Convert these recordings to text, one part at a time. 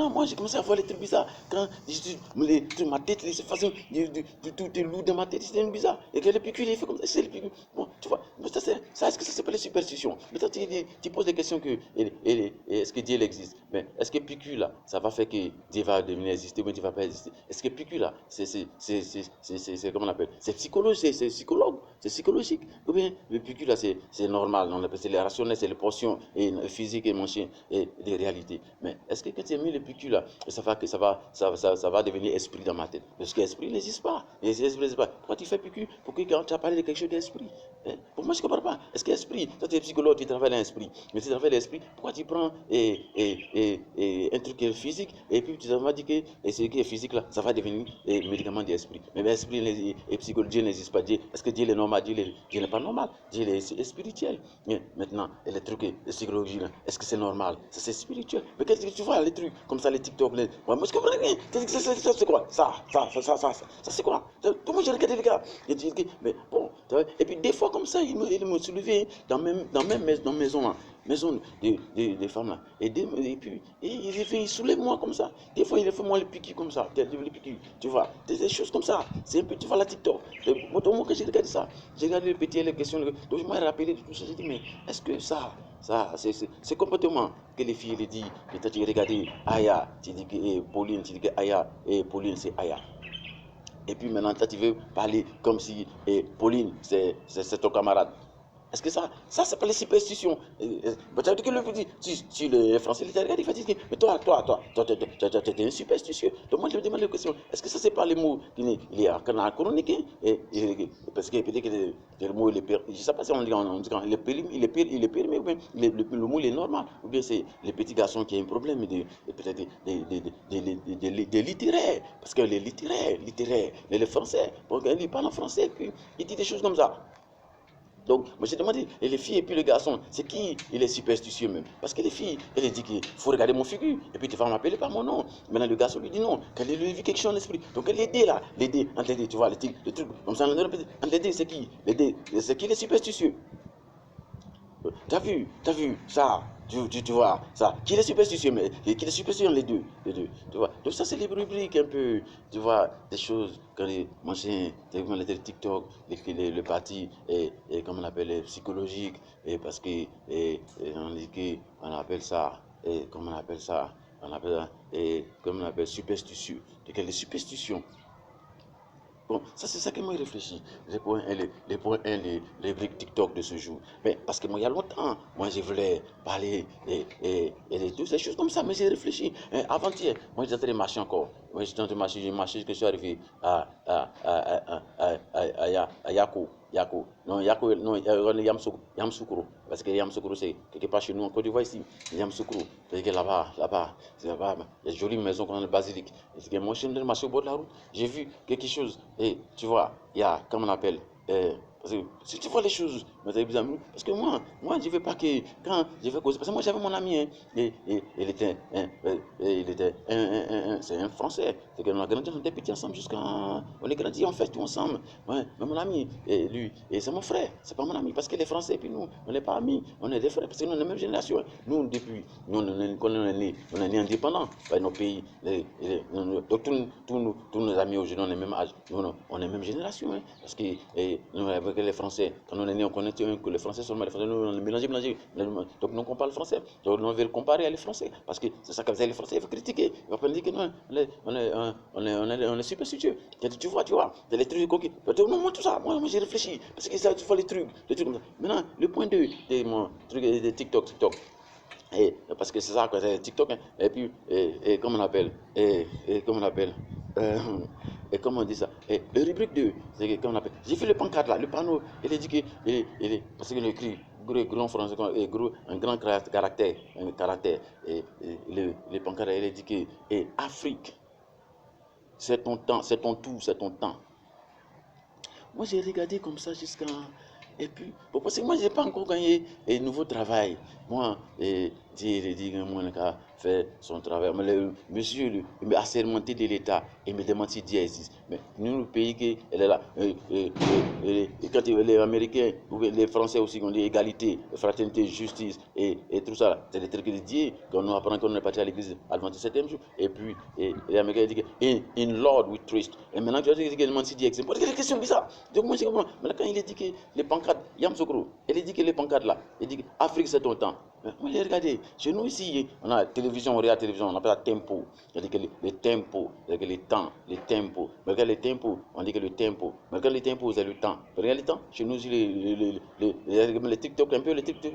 maintenant, moi, j'ai commencé à voir les trucs bizarres. Quand ma tête, c'est facile, tout est lourd dans ma tête, c'est bizarre. Et que les piqûres, il fait comme ça, c'est les piqûres. Bon, tu vois, ça, est-ce que ça s'appelle les superstitions? Maintenant, tu poses des questions que, est-ce que Dieu il existe? Mais est-ce que piqûre, là, ça va faire que Dieu va devenir exister ou bien Dieu va pas exister? Est-ce que piqûre, là, comment on appelle? C'est psychologique, c'est psychologue, c'est psychologique. Ou bien, le piqûre, là, c'est normal, c'est les rationnels, c'est les portions et physique et machin et des réalités. Mais est-ce que quand tu as mis le piqûre là, ça va devenir esprit dans ma tête? Parce que l'esprit n'existe pas. L'esprit n'existe pas. Pourquoi tu fais piqûre? Pourquoi quand tu as parlé de quelque chose d'esprit? Hein? Pour moi, je ne comprends pas. Est-ce que l'esprit, toi tu es psychologue, tu travailles dans l'esprit. Mais tu travailles l'esprit, pourquoi tu prends un truc qui est physique et puis tu vas dire que ce qui est physique là, ça va devenir un médicament d'esprit. Mais l'esprit et psychologie Dieu n'existe pas. Dieu, est-ce que Dieu est normal? Dieu n'est pas normal. Dieu est spirituel. Mais maintenant, les trucs de psychologie là, est-ce que c'est normal? Ça c'est spirituel. Mais qu'est-ce que tu vois les trucs comme ça, les TikTok, moi je comprends rien. Ça c'est quoi? Ça c'est quoi? Tout le monde j'ai regardé les gars. Mais bon, et puis des fois comme ça, il me soulevait dans mes maison là. Maison des femmes là. Et puis, il soulève moi comme ça. Des fois, il fait moi le piqui comme ça. Tu vois, des choses comme ça. C'est un peu, tu vois, la TikTok. Moi, quand j'ai regardé ça, j'ai regardé le petit, les questions. Donc, je m'ai rappelé de tout ça. J'ai dit, mais est-ce que c'est comportement que les filles, les disent, et tu regardes Aya, tu dis que Pauline, tu dis que Aya, et Pauline, c'est Aya. Et puis maintenant, tu veux parler comme si Pauline, c'est ton camarade. Est-ce que ça c'est pas les superstitions? Tu as dit que le petit, si le français il regarde, il va dire, mais toi, tu es un superstitieux. Donc moi je me demande la question, est-ce que ça c'est pas les mots qu'il y a chronique? Parce que peut-être que le mot, je ne sais pas si on dit il est périmé, ou bien le mot il est normal, ou bien c'est les petits garçons qui ont un problème peut-être des littéraires. Parce que les littéraires, les français, ils parlent en français, puis ils disent des choses comme ça. Donc, moi j'ai demandé, et les filles et puis le garçon, c'est qui il est superstitieux même? Parce que les filles, elle dit qu'il faut regarder mon figure, et puis tu vas m'appeler par mon nom. Maintenant le garçon lui dit non, qu'elle lui vit quelque chose en esprit. Donc elle l'aider là, l'aider, entre les deux, tu vois, le truc, comme ça, entre les deux, c'est qui? L'aider, c'est qui les superstitieux? T'as vu, ça, tu vois, ça, qui est superstitieux, mais qui est superstitieux, les deux, tu vois. Donc ça, c'est les rubriques un peu, tu vois, des choses, quand les machins, les TikTok, le parti, comme on appelle, les psychologiques, et parce que, on dit on appelle ça, comment on appelle ça, on appelle ça, comme on appelle, superstitieux, de quelles superstitions. Bon, ça c'est ça que moi réfléchis. Les points 1, les briques TikTok de ce jour. Mais parce que moi, il y a longtemps, moi je voulais parler et toutes ces choses comme ça, mais j'ai réfléchi. Avant-hier, moi j'étais en train de marcher encore. Moi j'étais en train de marcher, j'ai marché que je suis arrivé à Yako. Yako. Non, Yako, non, Yamsoukro. Parce que Yamsoukro, c'est quelque part chez nous en Côte d'Ivoire ici. Yamsoukro. C'est que là-bas, il y a une jolie maison qu'on a le basilic. Et c'est que moi je suis en train de marcher au bord de la route. J'ai vu quelque chose. Et tu vois, il y a, comment on appelle, parce que si tu vois les choses, parce que moi, je ne veux pas que, quand je vais causer, parce que moi j'avais mon ami, hein, il était, c'est un Français, c'est qu'on a grandi, on était petits ensemble jusqu'à, on est grandi, on fait tout ensemble, ouais, mais mon ami, et lui, et c'est mon frère, c'est pas mon ami, parce qu'il est français, et puis nous, on n'est pas amis, on est des frères, parce que nous, on est la même génération, nous, depuis, nous, quand on est né indépendants, nos pays, donc tous nos amis aujourd'hui, on est même âge, on est même génération, hein, parce que nous, avec les Français, quand on est né, on connaît que les Français sont les Français, nous, on est mélangés. Donc, nous, on parle français. Donc, on veut le comparer à les Français, parce que c'est ça que les Français, ils veulent critiquer. Ils vont dire que non, on est super situé. Tu vois, il y a les trucs coquilles. Moi, tout ça, moi, j'ai réfléchi, parce que ça, tu vois les trucs comme ça. Maintenant, le point 2 de mon truc de TikTok. Parce que c'est ça, quoi, c'est TikTok, hein. Et puis, comment on appelle, comment on appelle, euh, et comment on dit ça, le rubrique 2, c'est que, comment on appelle, j'ai fait le pancarte là, le panneau, il est dit que, parce qu'il écrit, grand français, un grand caractère, le pancarte, il est dit que, Afrique, c'est ton temps, c'est ton tout, c'est ton temps. Moi, j'ai regardé comme ça jusqu'à. Et puis, bon, parce que moi, je n'ai pas encore gagné un nouveau travail. Moi, Dieu, il dit que moi, a fait son travail. Mais le monsieur, il m'a assermenté de l'État et me demande si Dieu existe. Mais nous, le pays qui est là, quand les Américains ou les Français aussi, qui ont dit égalité, fraternité, justice et tout ça, c'est des trucs de Dieu, qu'on nous apprend qu'on est parti à l'église avant le 7e jour. Et puis, les Américains disent que in Lord we trust. Et maintenant, tu vas dire qu'il demande si Dieu existe. C'est des questions bizarres. Donc, moi, je comprends. Maintenant, quand il a dit que les pancartes, Yam Sokro, il a dit que les pancartes là, il dit que Afrique c'est ton temps. Mais regardez, chez nous ici, on a la télévision, on regarde la télévision, on appelle ça tempo. On dit que les tempos, que les temps, les tempos. Mais regarde les tempos, on dit que le tempo. Mais regarde les tempos, c'est le temps. Mais regarde les temps. Chez nous, les TikTok, un peu les TikTok,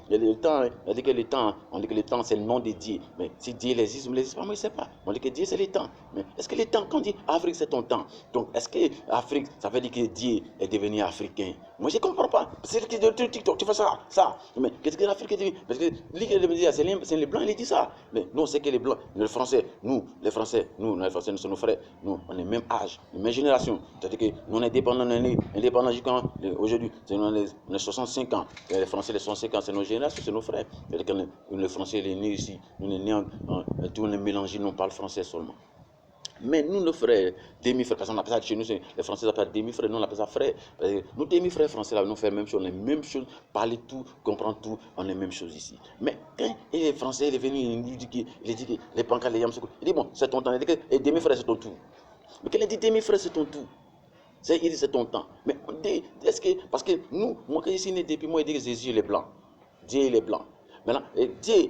le temps, on dit que le temps, on dit que le temps, c'est le nom de Dieu. Mais si Dieu existe, on ne l'existe pas, moi je ne sais pas. On dit que Dieu, c'est le temps. Mais est-ce que le temps, quand on dit Afrique, c'est ton temps, donc est-ce que Afrique, ça veut dire que Dieu est devenu africain? Moi, je ne comprends pas. C'est le TikTok, tu fais ça. Mais qu'est-ce que l'Afrique est devenue? Parce que c'est les Blancs, ils disent ça. Mais nous, c'est que les Blancs, les Français, les Français, nous sommes nos frères. Nous, on est même âge, même génération. C'est-à-dire que nous, on est indépendants jusqu'à aujourd'hui. On est 65 ans. Et les Français, les 65 ans, c'est nos générations, c'est nos frères. C'est-à-dire que les Français, les nés ici, nous, on est nés tout on est mélangé, nous, on parle français seulement. Mais nous, nos frères, demi-frères, parce qu'on appelle ça chez nous, les Français appellent demi-frères, nous on appelle ça frères. Nous, demi-frères français, là, nous faisons la même chose, on est la même chose, parler tout, comprendre tout, on est la même chose ici. Mais quand les Français, il est venu, il dit que les pancartes, les yams, il dit bon, c'est ton temps, il dit que demi-frères, c'est ton tout. Mais quand il dit demi-frères, c'est ton tout. Il dit c'est ton temps. Mais est-ce que, parce que nous, moi quand je suis né depuis moi, il dit que Jésus il est blanc. Dieu il est blanc. Maintenant,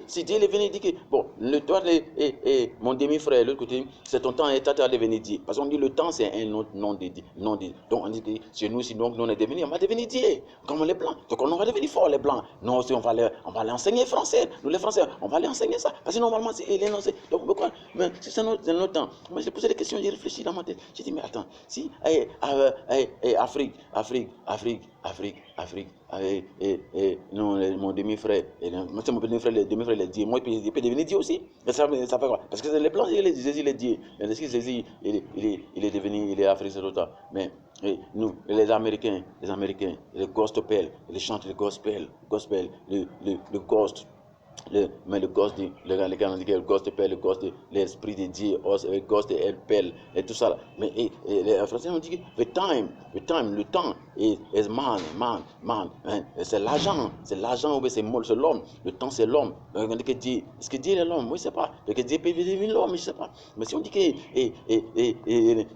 si Dieu est venu dire que, bon, toi et mon demi-frère, l'autre côté, c'est ton temps et toi, tu es devenu Dieu. Parce qu'on dit le temps, c'est un autre nom de Dieu. Donc, on dit que chez nous, si donc, nous, on est devenu, on va devenir Dieu, comme les Blancs. Donc, on va devenir fort, les Blancs. Nous aussi, on va aller enseigner français. Nous, les Français, on va aller enseigner ça. Parce que normalement, c'est l'énoncé. Donc, pourquoi? Mais si c'est notre temps. Moi, j'ai posé des questions, j'ai réfléchi dans ma tête. J'ai dit, mais attends, si, Afrique, non, mon demi-frère, c'est mon demi-frère, le demi-frère, il est Dieu. Moi, il peut devenir Dieu aussi. Mais ça fait quoi? Parce que les Blancs, Jésus, il est Dieu. Jésus, il est devenu, il est Afrique, c'est l'autre. Mais nous, les Américains, le gospel, ils chantent le gospel, le ghost. Mais le ghost, les gars ont dit que le ghost appelle, le ghost, l'esprit de Dieu, le ghost appelle, et tout ça. Mais les Français ont dit que le temps is man. Hein? C'est l'argent, ou c'est l'homme. Le temps, c'est l'homme. On dit que Dieu, est-ce que Dieu est l'homme? Moi, je ne sais pas. Parce que Dieu peut devenir l'homme, je ne sais pas. Mais si on dit que,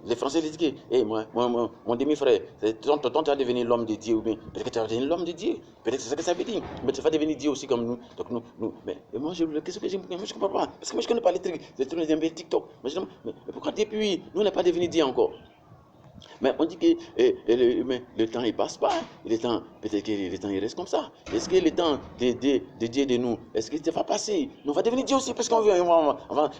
les Français disent que, mon demi-frère, ton tu vas devenir l'homme de Dieu, ou bien, peut-être que tu vas devenir l'homme de Dieu. Peut-être que c'est ce que ça veut dire. Mais tu vas devenir Dieu aussi comme nous. Donc, nous. Mais moi, qu'est-ce que moi, je ne comprends pas. Parce que moi, je ne connais pas les trucs des TikTok. Mais pourquoi depuis, nous, on n'est pas devenu Dieu encore? Mais on dit que le temps, il passe pas. Le temps, peut-être que le temps, il reste comme ça. Est-ce que le temps de Dieu de nous, est-ce que ça va passer? Nous, on va devenir Dieu aussi, parce qu'on veut,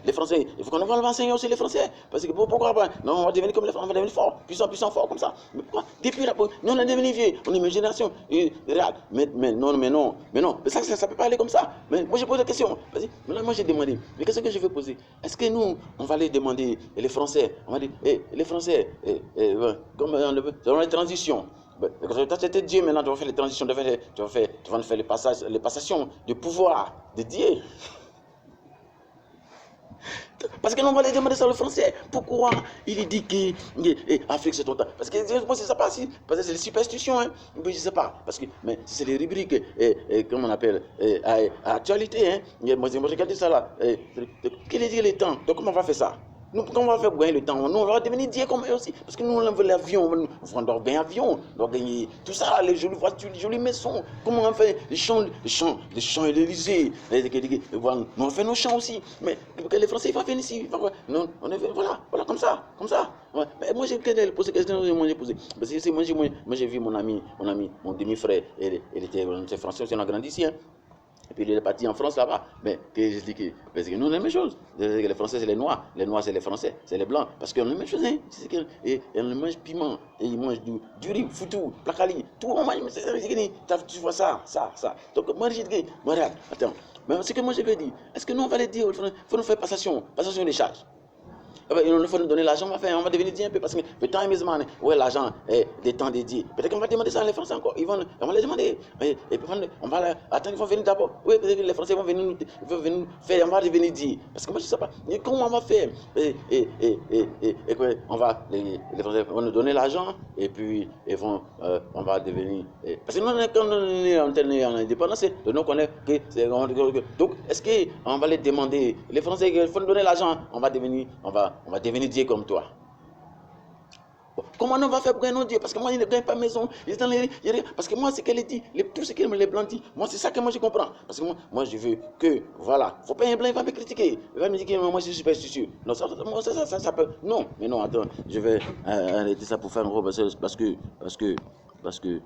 les Français, il faut qu'on va enseigner aussi les Français. Parce que pourquoi pas? Non, on va devenir comme les Français, on va devenir fort, puissant, fort, comme ça. Mais pourquoi? Depuis là, nous, on est devenu vieux, on est une génération. Mais non. Mais ça ne peut pas aller comme ça. Mais moi, j'ai posé la question. Vas-y. Mais là, moi, j'ai demandé. Mais qu'est-ce que je veux poser? Est-ce que nous, on va aller demander, et les Français, on va dire, les Français, comme dans les transitions. Toi, c'était Dieu, maintenant, tu vas faire les transitions, tu vas faire les passations de pouvoir de Dieu. Parce que nous, on va les demander ça le français. Pourquoi il dit que Afrique c'est ton temps? Parce que moi, c'est ça pas si. Parce que c'est les superstitions, hein. Je ne sais pas. Parce que, mais c'est les rubriques, comment on appelle, actualité, hein. Moi, j'ai regardé ça là. Quel est le temps? Donc, comment on va faire ça? Nous, comment on va faire gagner le temps? Nous, on va devenir Dieu comme eux aussi. Parce que nous, on veut l'avion. On doit gagner l'avion. On doit gagner tout ça, les jolies voitures, les jolies maisons. Comment on fait les champs Élysées. Nous, on fait nos champs aussi. Mais les Français, ils vont venir ici. Non, on est, voilà, comme ça. Ouais. Mais moi, j'ai posé des questions, moi, j'ai posé. Parce que moi, j'ai vu mon ami, mon demi-frère. Il était français, on a grandi ici. Hein. Et puis il est parti en France là-bas. Mais je dis que, parce que nous, on a la même chose. Les Français, c'est les Noirs. Les Noirs, c'est les Français. C'est les Blancs. Parce qu'on a la même chose. Hein. Et on mange piment. Et ils mangent du riz, foutou, placali. Tout, on mange. Tu vois ça. Donc, moi, j'ai dit, attends. Mais ce que moi, je veux dire, est-ce que nous, on va les dire, il faut nous faire passation des charges. ben, il faut nous donner l'argent, on va devenir Dieu un peu parce que le temps est mis, ouais, l'argent est des temps dédiés. Peut-être qu'on va demander ça à les Français encore. On va les demander. Et puis on va attendre, ils vont venir d'abord. Oui, peut-être que les Français vont venir faire, on va devenir Dieu. Parce que moi, je ne sais pas. Et comment on va faire? On va, les Français vont nous donner l'argent et puis on va devenir. Parce que nous, quand on est en indépendance, nous connaissons que. Donc, est-ce qu'on va les demander? Les Français, il faut nous donner l'argent, on va devenir Dieu comme toi. Bon, comment on va faire pour gagner nos dieux? Parce que moi, il ne gagne pas maison. Parce que moi, c'est qu'elle dit, tout ce que les blancs disent, moi, c'est ça que moi, je comprends. Parce que moi, je veux que, voilà, faut pas un blanc, il va me critiquer. Il va me dire que moi, je suis superstitieux. Non, ça peut. Non, mais non, attends, je vais arrêter ça pour faire un gros parce que